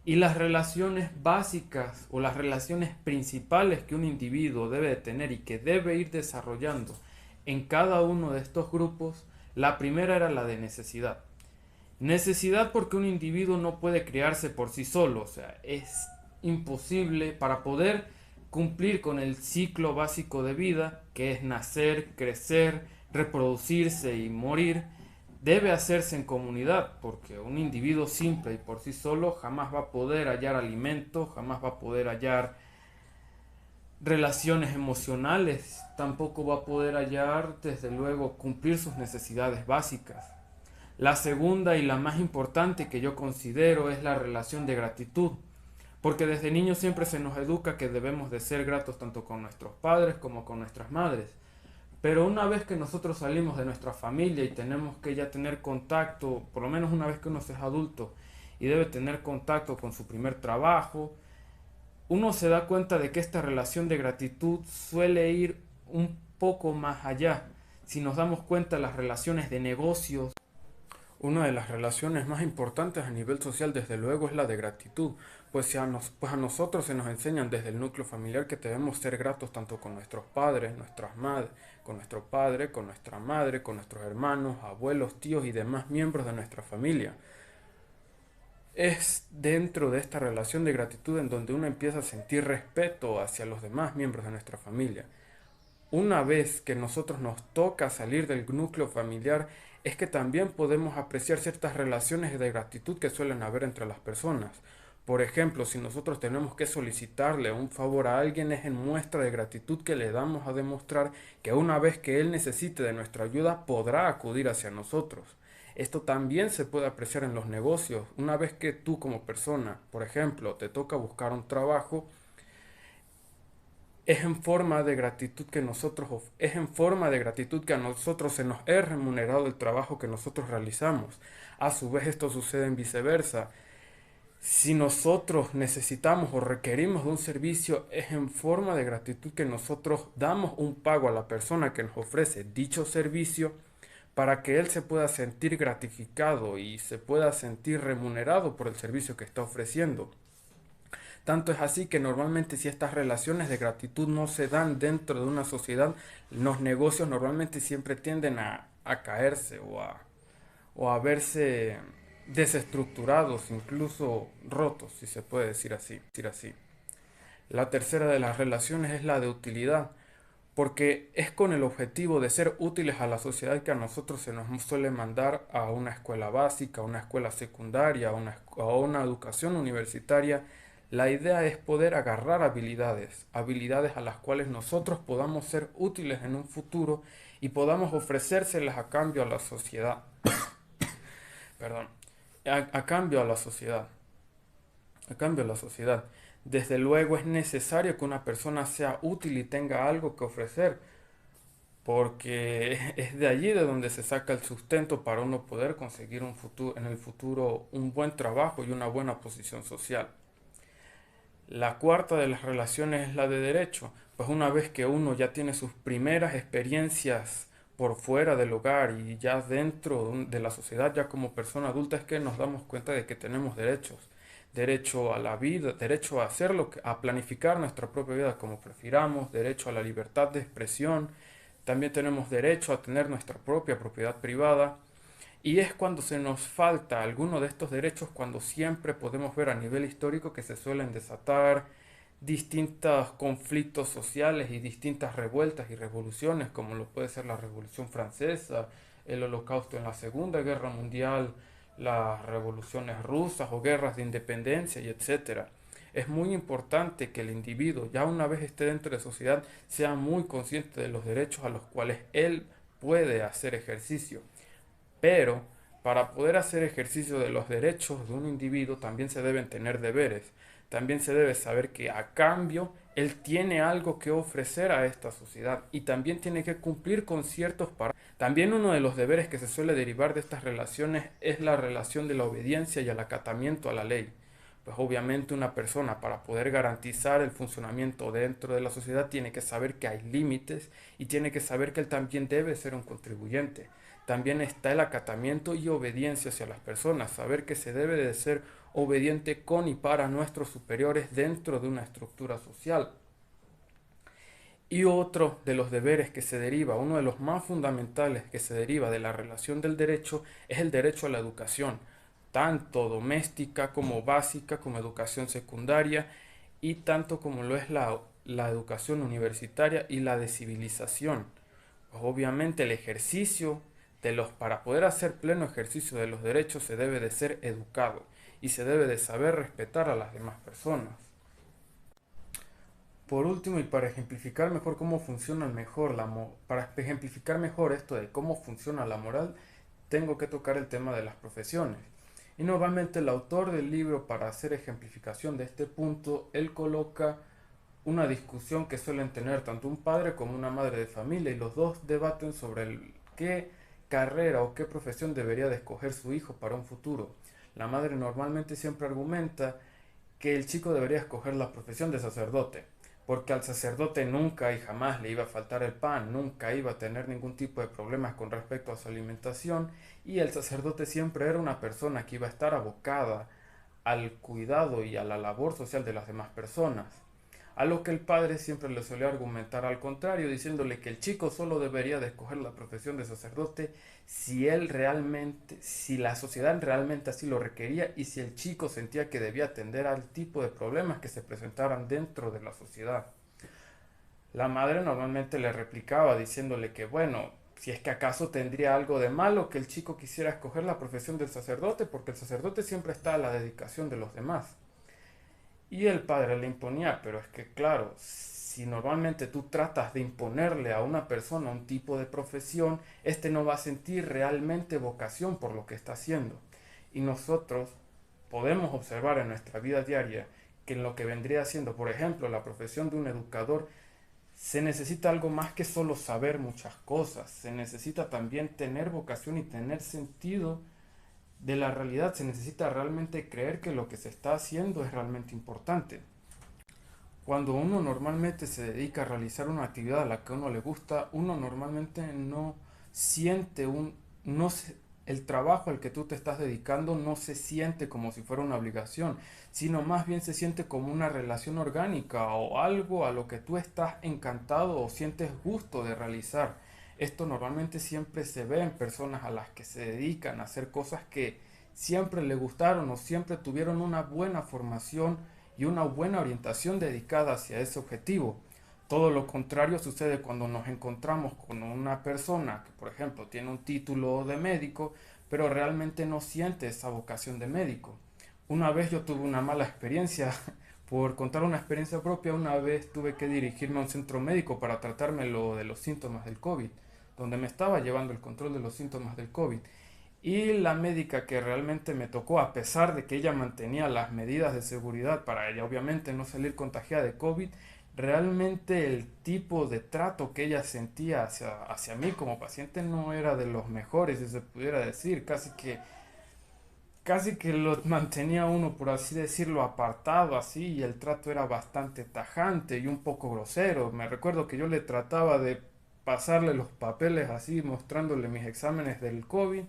Y las relaciones básicas o las relaciones principales que un individuo debe de tener y que debe ir desarrollando en cada uno de estos grupos, la primera era la de necesidad. Necesidad porque un individuo no puede criarse por sí solo, o sea, es imposible para poder cumplir con el ciclo básico de vida, que es nacer, crecer, reproducirse y morir, debe hacerse en comunidad, porque un individuo simple y por sí solo jamás va a poder hallar alimento, jamás va a poder hallar relaciones emocionales, tampoco va a poder hallar, desde luego, cumplir sus necesidades básicas. La segunda y la más importante que yo considero es la relación de gratitud, porque desde niños siempre se nos educa que debemos de ser gratos tanto con nuestros padres como con nuestras madres. Pero una vez que nosotros salimos de nuestra familia y tenemos que ya tener contacto, por lo menos una vez que uno se es adulto y debe tener contacto con su primer trabajo, uno se da cuenta de que esta relación de gratitud suele ir un poco más allá. Si nos damos cuenta, las relaciones de negocios, una de las relaciones más importantes a nivel social, desde luego, es la de gratitud, pues, pues a nosotros se nos enseñan desde el núcleo familiar que debemos ser gratos tanto con nuestros padres, nuestras madres, con nuestro padre, con nuestra madre, con nuestros hermanos, abuelos, tíos y demás miembros de nuestra familia. Es dentro de esta relación de gratitud en donde uno empieza a sentir respeto hacia los demás miembros de nuestra familia. Una vez que nosotros nos toca salir del núcleo familiar, es que también podemos apreciar ciertas relaciones de gratitud que suelen haber entre las personas. Por ejemplo, si nosotros tenemos que solicitarle un favor a alguien, es en muestra de gratitud que le damos a demostrar que una vez que él necesite de nuestra ayuda, podrá acudir hacia nosotros. Esto también se puede apreciar en los negocios. Una vez que tú como persona, por ejemplo, te toca buscar un trabajo, es en forma de gratitud que es en forma de gratitud que a nosotros se nos es remunerado el trabajo que nosotros realizamos. A su vez esto sucede en viceversa. Si nosotros necesitamos o requerimos de un servicio, es en forma de gratitud que nosotros damos un pago a la persona que nos ofrece dicho servicio para que él se pueda sentir gratificado y se pueda sentir remunerado por el servicio que está ofreciendo. Tanto es así que normalmente si estas relaciones de gratitud no se dan dentro de una sociedad, los negocios normalmente siempre tienden a caerse o a verse desestructurados, incluso rotos, si se puede decir así. La tercera de las relaciones es la de utilidad, porque es con el objetivo de ser útiles a la sociedad que a nosotros se nos suele mandar a una escuela básica, a una escuela secundaria, a una educación universitaria. La idea es poder agarrar habilidades, habilidades a las cuales nosotros podamos ser útiles en un futuro y podamos ofrecérselas a cambio a la sociedad. Perdón, a cambio a la sociedad. A cambio a la sociedad. Desde luego es necesario que una persona sea útil y tenga algo que ofrecer, porque es de allí de donde se saca el sustento para uno poder conseguir en el futuro un buen trabajo y una buena posición social. La cuarta de las relaciones es la de derecho, pues una vez que uno ya tiene sus primeras experiencias por fuera del hogar y ya dentro de la sociedad, ya como persona adulta, es que nos damos cuenta de que tenemos derechos. Derecho a la vida, derecho a hacerlo, a planificar nuestra propia vida como prefiramos, derecho a la libertad de expresión, también tenemos derecho a tener nuestra propia propiedad privada. Y es cuando se nos falta alguno de estos derechos cuando siempre podemos ver a nivel histórico que se suelen desatar distintos conflictos sociales y distintas revueltas y revoluciones, como lo puede ser la Revolución Francesa, el Holocausto en la Segunda Guerra Mundial, las revoluciones rusas o guerras de independencia y etcétera. Es muy importante que el individuo, ya una vez esté dentro de la sociedad, sea muy consciente de los derechos a los cuales él puede hacer ejercicio. Pero para poder hacer ejercicio de los derechos de un individuo también se deben tener deberes. También se debe saber que a cambio él tiene algo que ofrecer a esta sociedad y también tiene que cumplir con ciertos parámetros. También uno de los deberes que se suele derivar de estas relaciones es la relación de la obediencia y el acatamiento a la ley. Pues obviamente una persona para poder garantizar el funcionamiento dentro de la sociedad tiene que saber que hay límites y tiene que saber que él también debe ser un contribuyente. también está el acatamiento y obediencia hacia las personas, saber que se debe de ser obediente con y para nuestros superiores dentro de una estructura social. Y otro de los deberes que se deriva, uno de los más fundamentales que se deriva de la relación del derecho, es el derecho a la educación, tanto doméstica como básica, como educación secundaria, y tanto como lo es la educación universitaria y la de civilización. Pues obviamente el ejercicio para poder hacer pleno ejercicio de los derechos se debe de ser educado y se debe de saber respetar a las demás personas. Por último, y para ejemplificar mejor cómo funciona mejor para ejemplificar mejor esto de cómo funciona la moral, tengo que tocar el tema de las profesiones. Y normalmente el autor del libro, para hacer ejemplificación de este punto, él coloca una discusión que suelen tener tanto un padre como una madre de familia, y los dos debaten sobre qué carrera o qué profesión debería de escoger su hijo para un futuro. La madre normalmente siempre argumenta que el chico debería escoger la profesión de sacerdote, porque al sacerdote nunca y jamás le iba a faltar el pan, nunca iba a tener ningún tipo de problemas con respecto a su alimentación, y el sacerdote siempre era una persona que iba a estar abocada al cuidado y a la labor social de las demás personas. A lo que el padre siempre le solía argumentar al contrario, diciéndole que el chico solo debería de escoger la profesión de sacerdote si la sociedad realmente así lo requería y si el chico sentía que debía atender al tipo de problemas que se presentaran dentro de la sociedad. La madre normalmente le replicaba diciéndole que bueno, si es que acaso tendría algo de malo que el chico quisiera escoger la profesión del sacerdote, porque el sacerdote siempre está a la dedicación de los demás. Y el padre le imponía, pero es que claro, si normalmente tú tratas de imponerle a una persona un tipo de profesión, este no va a sentir realmente vocación por lo que está haciendo. Y nosotros podemos observar en nuestra vida diaria que en lo que vendría siendo, por ejemplo, la profesión de un educador, se necesita algo más que solo saber muchas cosas, se necesita también tener vocación y tener sentido de la realidad, se necesita realmente creer que lo que se está haciendo es realmente importante. Cuando uno normalmente se dedica a realizar una actividad a la que a uno le gusta, uno normalmente no siente no se- el trabajo al que tú te estás dedicando no se siente como si fuera una obligación, sino más bien se siente como una relación orgánica o algo a lo que tú estás encantado o sientes gusto de realizar. Esto normalmente siempre se ve en personas a las que se dedican a hacer cosas que siempre le gustaron o siempre tuvieron una buena formación y una buena orientación dedicada hacia ese objetivo. Todo lo contrario sucede cuando nos encontramos con una persona que, por ejemplo, tiene un título de médico, pero realmente no siente esa vocación de médico. Una vez yo tuve una mala experiencia, por contar una experiencia propia, una vez tuve que dirigirme a un centro médico para tratarme lo de los síntomas del COVID, donde me estaba llevando el control de los síntomas del COVID. Y la médica que realmente me tocó, a pesar de que ella mantenía las medidas de seguridad para ella obviamente no salir contagiada de COVID, realmente el tipo de trato que ella sentía hacia mí como paciente no era de los mejores, si se pudiera decir, casi que lo mantenía uno, por así decirlo, apartado así, y el trato era bastante tajante y un poco grosero. Me recuerdo que yo le trataba de pasarle los papeles así, mostrándole mis exámenes del COVID,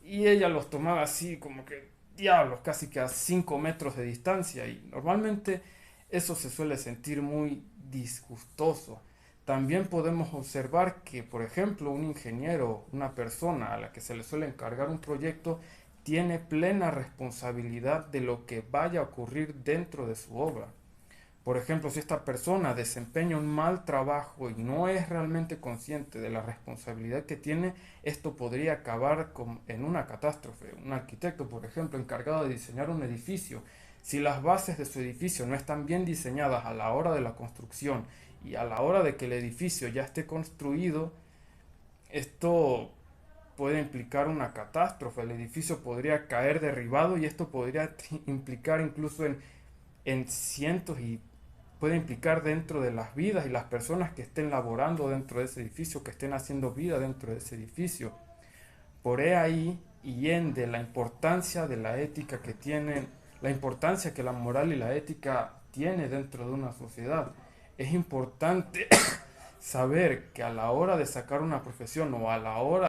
y ella los tomaba así como que, diablos, casi que a 5 metros de distancia, y normalmente eso se suele sentir muy disgustoso. También podemos observar que, por ejemplo, un ingeniero, una persona a la que se le suele encargar un proyecto, tiene plena responsabilidad de lo que vaya a ocurrir dentro de su obra. Por ejemplo, si esta persona desempeña un mal trabajo y no es realmente consciente de la responsabilidad que tiene, esto podría acabar en una catástrofe. Un arquitecto, por ejemplo, encargado de diseñar un edificio, si las bases de su edificio no están bien diseñadas a la hora de la construcción y a la hora de que el edificio ya esté construido, esto puede implicar una catástrofe. El edificio podría caer derribado y esto podría implicar incluso en cientos y puede implicar dentro de las vidas y las personas que estén laborando dentro de ese edificio, que estén haciendo vida dentro de ese edificio. Por ahí y ende la importancia de la ética que tienen, la importancia que la moral y la ética tiene dentro de una sociedad. Es importante saber que a la hora de sacar una profesión o a la hora